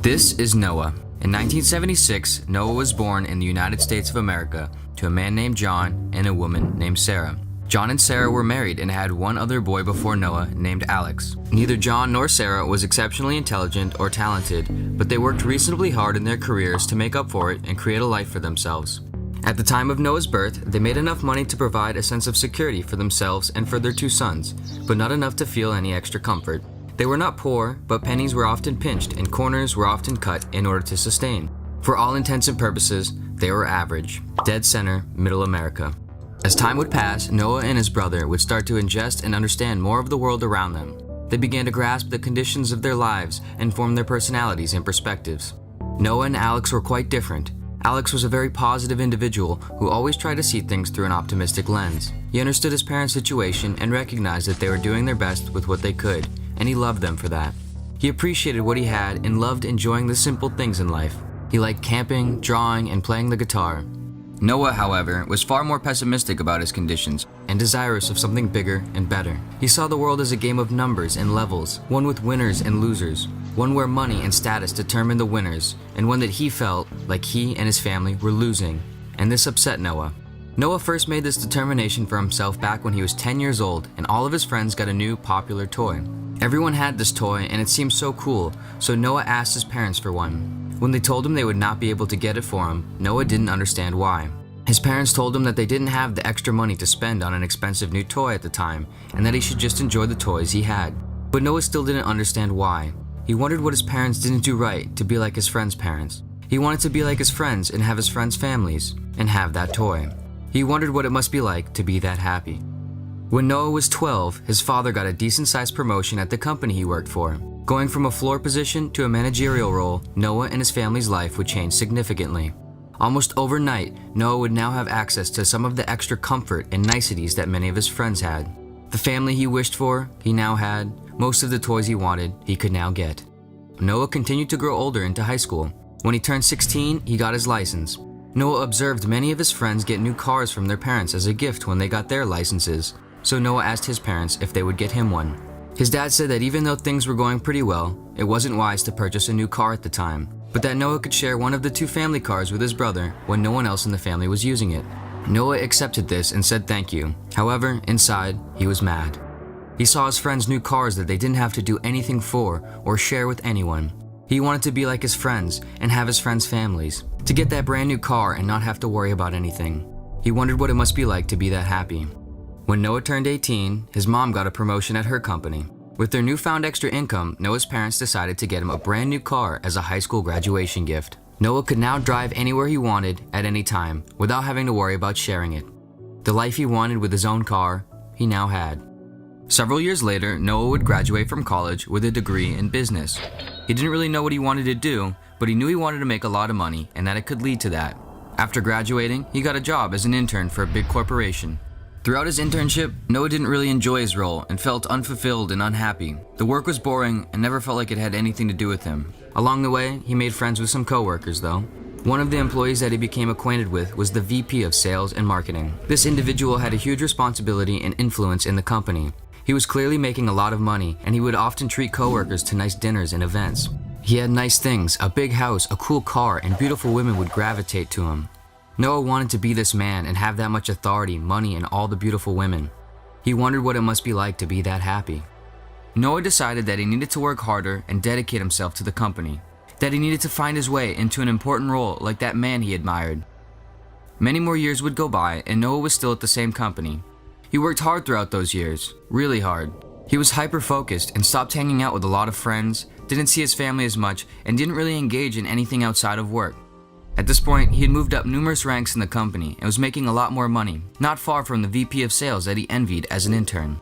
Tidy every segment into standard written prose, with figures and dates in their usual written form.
This is Noah. In 1976, Noah was born in the United States of America to a man named John and a woman named Sarah. John and Sarah were married and had one other boy before Noah named Alex. Neither John nor Sarah was exceptionally intelligent or talented, but they worked reasonably hard in their careers to make up for it and create a life for themselves. At the time of Noah's birth, they made enough money to provide a sense of security for themselves and for their two sons, but not enough to feel any extra comfort. They were not poor, but pennies were often pinched and corners were often cut in order to sustain. For all intents and purposes, they were average, dead center, middle America. As time would pass, Noah and his brother would start to ingest and understand more of the world around them. They began to grasp the conditions of their lives and form their personalities and perspectives. Noah and Alex were quite different. Alex was a very positive individual who always tried to see things through an optimistic lens. He understood his parents' situation and recognized that they were doing their best with what they could, and he loved them for that. He appreciated what he had and loved enjoying the simple things in life. He liked camping, drawing, and playing the guitar. Noah, however, was far more pessimistic about his conditions and desirous of something bigger and better. He saw the world as a game of numbers and levels, one with winners and losers, one where money and status determined the winners, and one that he felt like he and his family were losing, and this upset Noah. Noah first made this determination for himself back when he was 10 years old, and all of his friends got a new popular toy. Everyone had this toy and it seemed so cool, so Noah asked his parents for one. When they told him they would not be able to get it for him, Noah didn't understand why. His parents told him that they didn't have the extra money to spend on an expensive new toy at the time, and that he should just enjoy the toys he had. But Noah still didn't understand why. He wondered what his parents didn't do right to be like his friends' parents. He wanted to be like his friends and have his friends' families, and have that toy. He wondered what it must be like to be that happy. When Noah was 12, his father got a decent-sized promotion at the company he worked for. Going from a floor position to a managerial role, Noah and his family's life would change significantly. Almost overnight, Noah would now have access to some of the extra comfort and niceties that many of his friends had. The family he wished for, he now had. Most of the toys he wanted, he could now get. Noah continued to grow older into high school. When he turned 16, he got his license. Noah observed many of his friends get new cars from their parents as a gift when they got their licenses, so Noah asked his parents if they would get him one. His dad said that even though things were going pretty well, it wasn't wise to purchase a new car at the time, but that Noah could share one of the two family cars with his brother when no one else in the family was using it. Noah accepted this and said thank you. However, inside, he was mad. He saw his friends' new cars that they didn't have to do anything for or share with anyone. He wanted to be like his friends and have his friends' families, to get that brand new car and not have to worry about anything. He wondered what it must be like to be that happy. When Noah turned 18, his mom got a promotion at her company. With their newfound extra income, Noah's parents decided to get him a brand new car as a high school graduation gift. Noah could now drive anywhere he wanted at any time without having to worry about sharing it. The life he wanted with his own car, he now had. Several years later, Noah would graduate from college with a degree in business. He didn't really know what he wanted to do, but he knew he wanted to make a lot of money and that it could lead to that. After graduating, he got a job as an intern for a big corporation. Throughout his internship, Noah didn't really enjoy his role and felt unfulfilled and unhappy. The work was boring and never felt like it had anything to do with him. Along the way, he made friends with some coworkers though. One of the employees that he became acquainted with was the VP of Sales and Marketing. This individual had a huge responsibility and influence in the company. He was clearly making a lot of money, and he would often treat coworkers to nice dinners and events. He had nice things, a big house, a cool car, and beautiful women would gravitate to him. Noah wanted to be this man and have that much authority, money, and all the beautiful women. He wondered what it must be like to be that happy. Noah decided that he needed to work harder and dedicate himself to the company, that he needed to find his way into an important role like that man he admired. Many more years would go by and Noah was still at the same company. He worked hard throughout those years, really hard. He was hyper-focused and stopped hanging out with a lot of friends, didn't see his family as much, and didn't really engage in anything outside of work. At this point, he had moved up numerous ranks in the company and was making a lot more money, not far from the VP of Sales that he envied as an intern.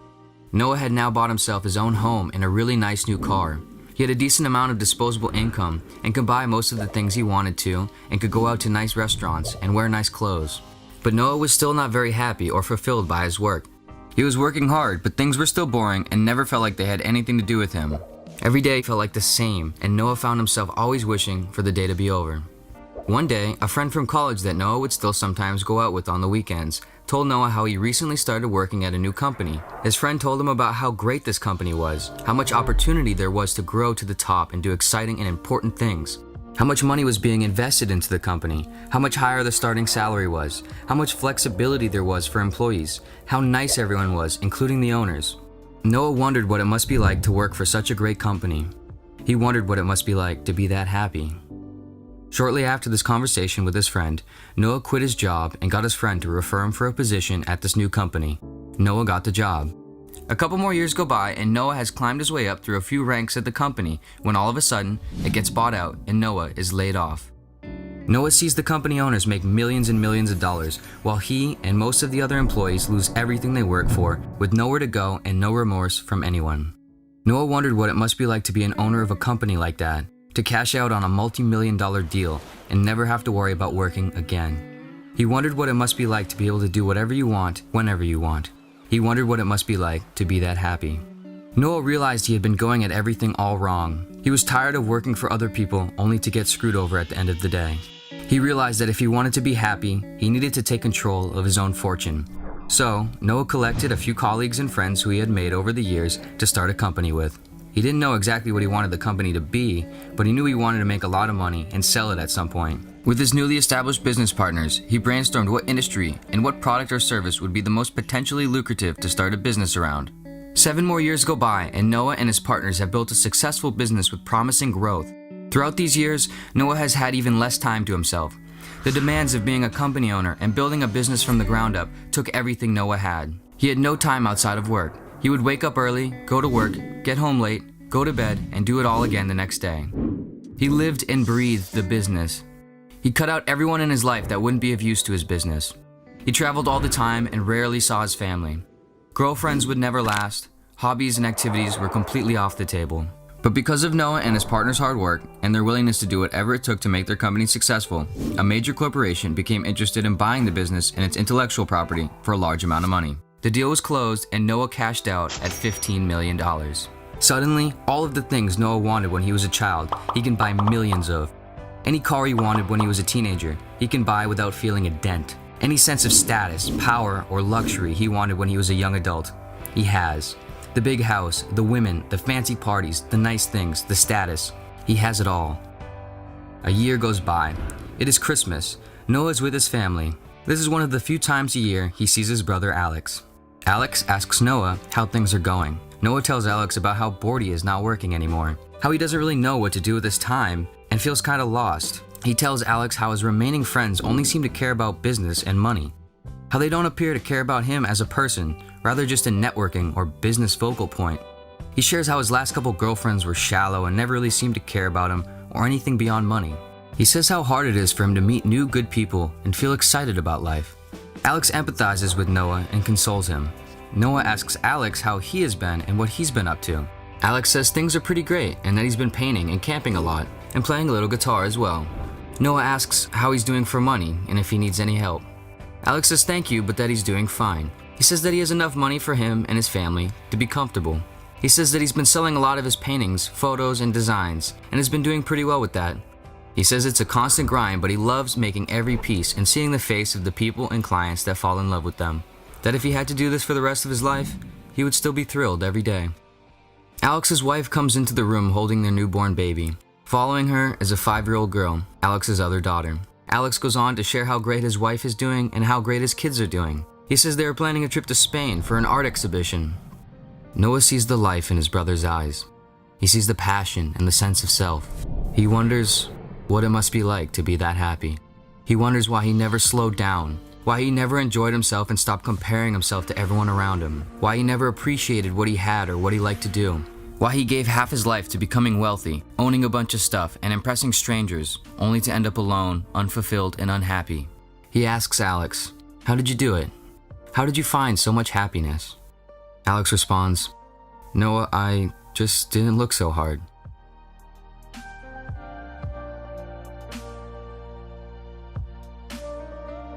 Noah had now bought himself his own home and a really nice new car. He had a decent amount of disposable income and could buy most of the things he wanted to and could go out to nice restaurants and wear nice clothes. But Noah was still not very happy or fulfilled by his work. He was working hard, but things were still boring and never felt like they had anything to do with him. Every day felt like the same, and Noah found himself always wishing for the day to be over. One day, a friend from college that Noah would still sometimes go out with on the weekends told Noah how he recently started working at a new company. His friend told him about how great this company was, how much opportunity there was to grow to the top and do exciting and important things, how much money was being invested into the company, how much higher the starting salary was, how much flexibility there was for employees, how nice everyone was, including the owners. Noah wondered what it must be like to work for such a great company. He wondered what it must be like to be that happy. Shortly after this conversation with his friend, Noah quit his job and got his friend to refer him for a position at this new company. Noah got the job. A couple more years go by and Noah has climbed his way up through a few ranks at the company when all of a sudden it gets bought out and Noah is laid off. Noah sees the company owners make millions and millions of dollars while he and most of the other employees lose everything they work for with nowhere to go and no remorse from anyone. Noah wondered what it must be like to be an owner of a company like that, to cash out on a multi-million-dollar deal and never have to worry about working again. He wondered what it must be like to be able to do whatever you want, whenever you want. He wondered what it must be like to be that happy. Noah realized he had been going at everything all wrong. He was tired of working for other people only to get screwed over at the end of the day. He realized that if he wanted to be happy, he needed to take control of his own fortune. So, Noah collected a few colleagues and friends who he had made over the years to start a company with. He didn't know exactly what he wanted the company to be, but he knew he wanted to make a lot of money and sell it at some point. With his newly established business partners, he brainstormed what industry and what product or service would be the most potentially lucrative to start a business around. 7 more years go by and Noah and his partners have built a successful business with promising growth. Throughout these years, Noah has had even less time to himself. The demands of being a company owner and building a business from the ground up took everything Noah had. He had no time outside of work. He would wake up early, go to work, get home late, go to bed, and do it all again the next day. He lived and breathed the business. He cut out everyone in his life that wouldn't be of use to his business. He traveled all the time and rarely saw his family. Girlfriends would never last. Hobbies and activities were completely off the table. But because of Noah and his partner's hard work and their willingness to do whatever it took to make their company successful, a major corporation became interested in buying the business and its intellectual property for a large amount of money. The deal was closed and Noah cashed out at $15 million. Suddenly, all of the things Noah wanted when he was a child, he can buy millions of. Any car he wanted when he was a teenager, he can buy without feeling a dent. Any sense of status, power, or luxury he wanted when he was a young adult, he has. The big house, the women, the fancy parties, the nice things, the status. He has it all. A year goes by. It is Christmas. Noah's with his family. This is one of the few times a year he sees his brother Alex. Alex asks Noah how things are going. Noah tells Alex about how bored he is not working anymore, how he doesn't really know what to do with his time and feels kind of lost. He tells Alex how his remaining friends only seem to care about business and money, how they don't appear to care about him as a person, rather just a networking or business focal point. He shares how his last couple girlfriends were shallow and never really seemed to care about him or anything beyond money. He says how hard it is for him to meet new good people and feel excited about life. Alex empathizes with Noah and consoles him. Noah asks Alex how he has been and what he's been up to. Alex says things are pretty great and that he's been painting and camping a lot and playing a little guitar as well. Noah asks how he's doing for money and if he needs any help. Alex says thank you, but that he's doing fine. He says that he has enough money for him and his family to be comfortable. He says that he's been selling a lot of his paintings, photos, and designs, and has been doing pretty well with that. He says it's a constant grind, but he loves making every piece and seeing the face of the people and clients that fall in love with them. That if he had to do this for the rest of his life, he would still be thrilled every day. Alex's wife comes into the room holding their newborn baby. Following her is a 5-year-old girl, Alex's other daughter. Alex goes on to share how great his wife is doing and how great his kids are doing. He says they are planning a trip to Spain for an art exhibition. Noah sees the life in his brother's eyes. He sees the passion and the sense of self. He wonders what it must be like to be that happy. He wonders why he never slowed down, why he never enjoyed himself and stopped comparing himself to everyone around him, why he never appreciated what he had or what he liked to do, why he gave half his life to becoming wealthy, owning a bunch of stuff, and impressing strangers, only to end up alone, unfulfilled, and unhappy. He asks Alex, "How did you do it? How did you find so much happiness?" Alex responds, "Noah, I just didn't look so hard.